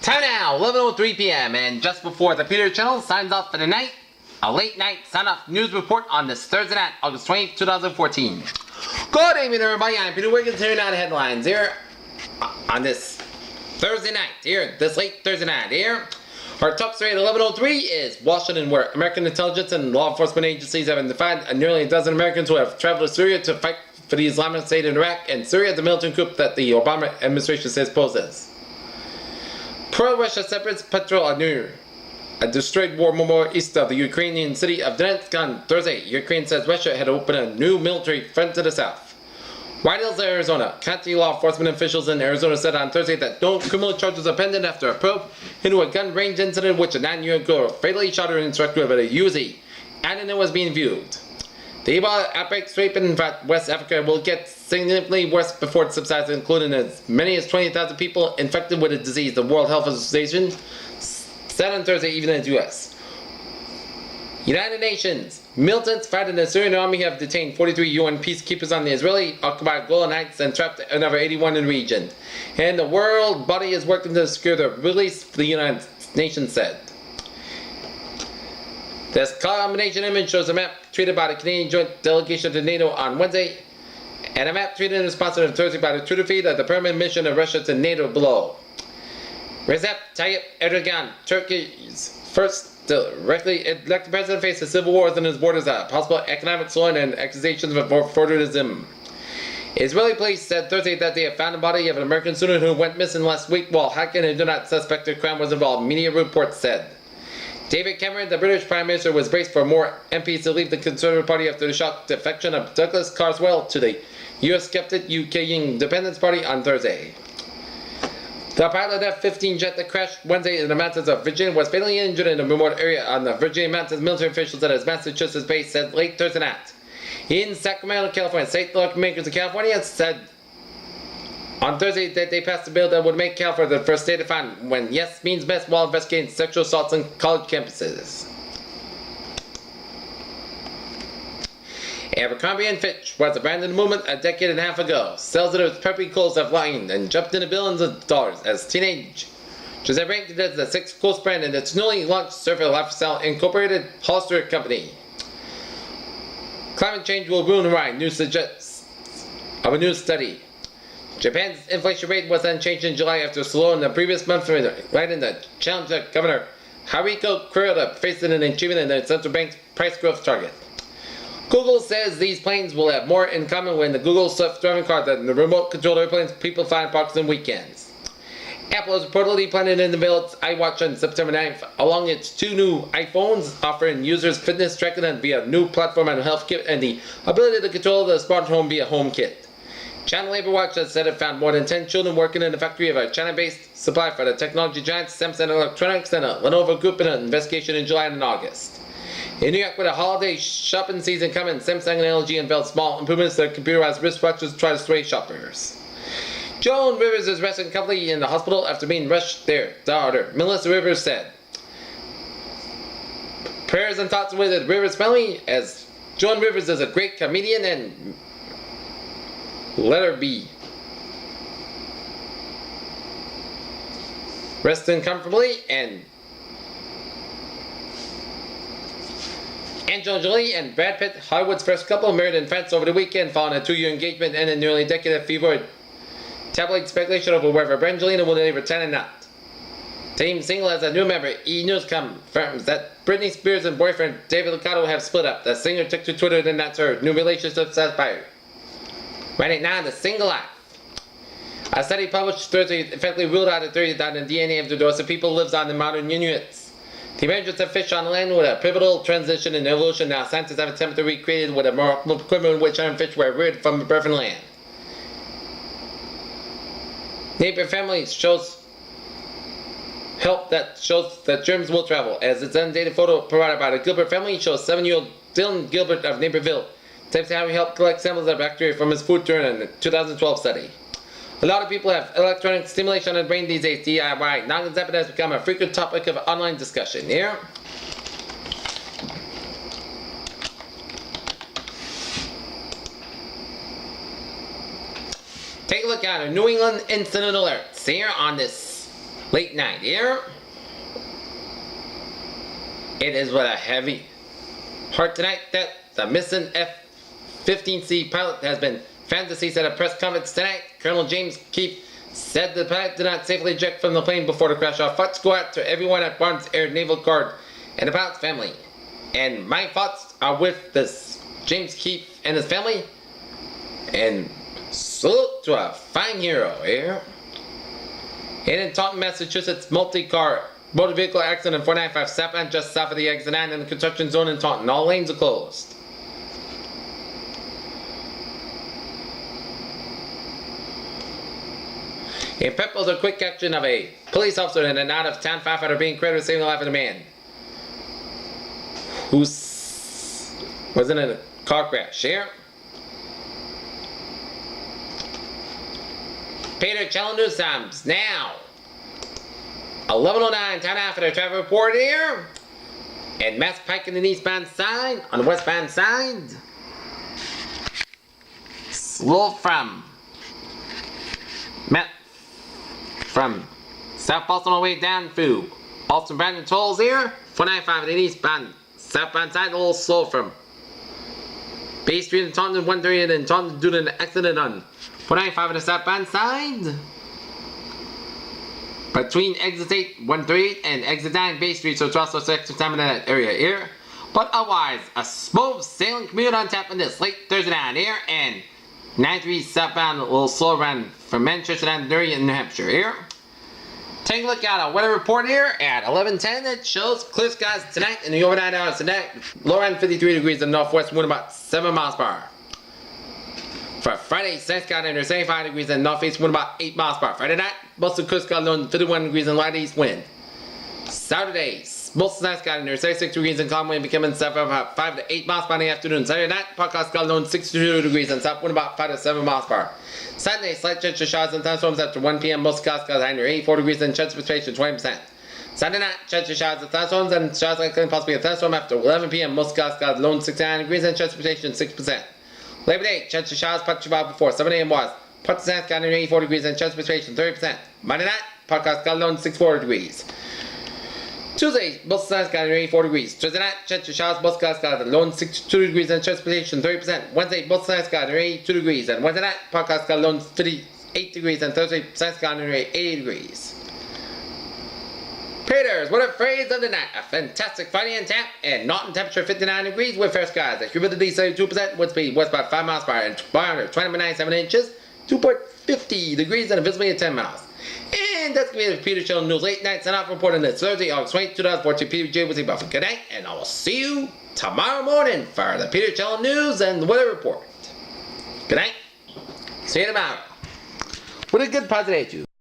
Time now, 11:03 p.m. and just before the Peter Channel signs off for the night, a late night sign-off news report on this Thursday night, August 20th, 2014. Good evening, everybody. I'm Peter Wiggins here now the headlines here on this Thursday night, this late Thursday night here. Our top story at 11:03 is Washington, where American intelligence and law enforcement agencies have identified nearly a dozen Americans who have traveled to Syria to fight for the Islamic State in Iraq, and Syria, the militant coup that the Obama administration says poses. Pro-Russia separatists patrol a destroyed war memorial east of the Ukrainian city of Donetsk on Thursday. Ukraine says Russia had opened a new military front to the south. White Hills, Arizona. County law enforcement officials in Arizona said on Thursday that no criminal charges are pending after a probe into a gun range incident in which a 9-year-old girl fatally shot her instructor with a Uzi, and it was being viewed. The Ebola outbreak sweeping in West Africa will get significantly worse before it subsides, including as many as 20,000 people infected with the disease, the World Health Organization said on Thursday, even in the U.S. United Nations. Militants fighting the Syrian army have detained 43 UN peacekeepers on the Israeli-occupied Golan Heights and trapped another 81 in the region. And the world body is working to secure the release, the United Nations said. This combination image shows a map tweeted by the Canadian Joint Delegation to NATO on Wednesday, and a map tweeted in response to Thursday by the Twitter feed of the permanent mission of Russia to NATO below. Recep Tayyip Erdogan, Turkey's first directly elected president, faces civil wars in his borders, possible economic slowing, and accusations of authoritarianism. Israeli police said Thursday that they have found the body of an American student who went missing last week while hiking and do not suspect the crime was involved, media reports said. David Cameron, the British Prime Minister, was braced for more MPs to leave the Conservative Party after the shock defection of Douglas Carswell to the US-skeptic UK Independence Party on Thursday. The pilot F-15 jet that crashed Wednesday in the mountains of Virginia was fatally injured in a remote area on the Virginia mountains, military officials at his Massachusetts base said late Thursday night. In Sacramento, California, state lawmakers of California said on Thursday that they passed a bill that would make California the first state to find when yes means best while investigating sexual assaults on college campuses. Abercrombie & Fitch was abandoned movement a decade and a half ago. Sales of its preppy clothes have lined and jumped into billions of dollars as teenage. Joseph ranked it as the 6th coolest brand in its newly launched surfer lifestyle incorporated Hollister company. Climate change will ruin Hawaii, news suggests of a new study. Japan's inflation rate was unchanged in July after slow in the previous month, writing the challenge that Governor Haruhiko Kuroda faced in achieving the central bank's price growth target. Google says these planes will have more in common with the Google self-driving car than the remote-controlled airplanes people fly in parks and weekends. Apple is reportedly planning to unveil its iWatch on September 9th, along its 2 new iPhones, offering users fitness tracking via a new platform and health kit and the ability to control the smart home via HomeKit. China Labor Watch has said it found more than 10 children working in the factory of a China-based supplier for the technology giants Samsung Electronics and a Lenovo Group in an investigation in July and August. In New York, with a holiday shopping season coming, Samsung and LG unveiled small improvements to their computerized wristwatches to try to sway shoppers. Joan Rivers is resting comfortably in the hospital after being rushed there, daughter Melissa Rivers said. Prayers and thoughts with the Rivers family, as Joan Rivers is a great comedian and let her be. Resting comfortably, and Angelina Jolie and Brad Pitt, Hollywood's first couple, married in France over the weekend following a 2-year engagement and a nearly decade of fevered tabloid speculation over whether Brangelina will return or not. Team Single as a new member, E! News confirms that Britney Spears and boyfriend David Liccardo have split up. The singer took to Twitter to announce her new relationship transpired. Right now, the single life. A study published Thursday effectively ruled out the theory that the DNA of the Dorset people lives on in modern Inuits. The emergence of fish on land with a pivotal transition in evolution. Now scientists have attempted to recreate it with a remarkable equipment in which iron fish were reared from the birth land. Neighbor Families shows that germs will travel, as its undated photo provided by the Gilbert family shows 7-year-old Dylan Gilbert of Naperville attempts how he helped collect samples of bacteria from his food during a 2012 study. A lot of people have electronic stimulation on the brain these days, DIY. Non-concept has become a frequent topic of online discussion. Here. Take a look at our New England incident alerts here on this late night here. It is with a heavy heart tonight that the missing F-15C pilot has been found deceased at a press conference tonight. Colonel James Keefe said the pilot did not safely eject from the plane before the crash. Our thoughts go out to everyone at Barnes Air Naval Guard and the pilot's family. And my thoughts are with this James Keefe and his family. And salute to a fine hero here. And in Taunton, Massachusetts, motor vehicle accident in 495 southbound just south of the exit 9 in the construction zone in Taunton. All lanes are closed. In Pepper's a quick action of a police officer and an out-of-town firefighter being credited with saving the life of a man who was in a car crash here. Peter Cello News Times now. 11:09, time now for the traffic report here. And Mass Pike in the eastbound side, on the westbound side. Slow from South Boston all the way down through Boston Brandon tolls here. 495 in the eastbound, southbound side, a little slow from Bay Street and Taunton 130 and Taunton due to an accident on 495 on the southbound side. Between exit 8, 138 and exit 9 Bay Street, so it's also extra time in that area here. But otherwise, a smooth sailing commute on tap in this late Thursday night here, and 93 southbound, a little slow around from Manchester down to Derry in New Hampshire here. Take a look at our weather report here at 11:10. It shows clear skies tonight in the overnight hours tonight. Low end 53 degrees in the northwest, wind about 7 miles per hour. For Friday, sunny skies under 75 degrees in the northeast, wind about 8 miles per hour. Friday night, mostly clear skies low 51 degrees in light east wind. Saturday, mostly sunny skies under 66 degrees in calm wind becoming south about 5 to 8 miles per hour in the afternoon. Saturday night, podcast skies low 62 degrees and south wind about 5 to 7 miles per hour. Sunday, slight chance of showers and thunderstorms after 1 p.m. Most skies under 84 degrees and chance of precipitation 20%. Sunday night, chance of showers and thunderstorms and showers likely possibly a thunderstorm after 11 p.m. Most skies low 69 degrees and chance of precipitation 6%. Labor Day, chance of showers partially before 7 a.m. was part of under 84 degrees and chance of precipitation 30%. Monday night, podcast low 64 degrees. Tuesday, most skies under 84 degrees. Thursday night, chance of showers, most skies low 62 degrees and chance of precipitation 30%. Wednesday, most skies under 82 degrees. And Wednesday night, podcast low 58 degrees. And Thursday, skies under 80 degrees. Traders, what a phrase of the night. A fantastic Friday in tap and Norton temperature 59 degrees with fair skies. The humidity 72%, wind speed west by 5 miles per hour and 20.97 inches, 2.50 degrees and a visibility of 10 miles. And that's going to be the Peter Cello News late night sign off report on this Thursday, August 20, 2014. Peter J. with you, Buffett. Good night, and I will see you tomorrow morning for the Peter Cello News and the weather report. Good night. See you tomorrow. What a good positive attitude.